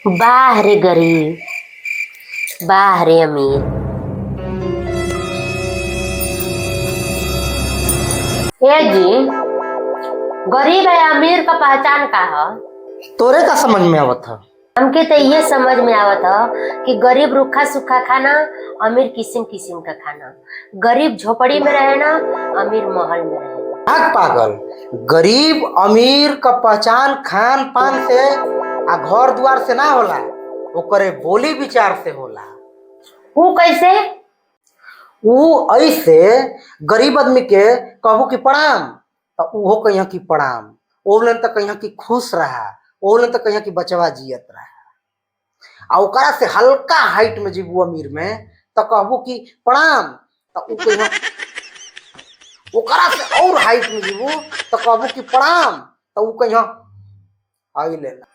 वाह रे गरीब, वाह रे अमीर। ए जी, गरीब है अमीर का पहचान का है? तोरे का समझ में आवत है? हमके तो ये समझ में आवत है कि गरीब रूखा सूखा खाना, अमीर किस्म किस्म का खाना। गरीब झोपड़ी में रहे ना, अमीर महल में रहे। भाग पागल। गरीब अमीर का पहचान खान पान से आ घर द्वार से ना होला, ओकरे बोली विचार से होला। वो कैसे? ऊ ऐसे गरीब आदमी के कहू कि प्रणाम तो उहो कहिया कि प्रणाम, ओलन तो कहिया कि खुश रहा, ओलन तो कहिया कि बचवा जियत रहा। आ ओकरा से हल्का हाइट में जीबू अमीर में तो कहबू कि प्रणाम तो ऊ कहिया, ओकरा से और हाइट में जीबू तो कहबू कि प्रणाम तो ऊ कहिया आई लेला।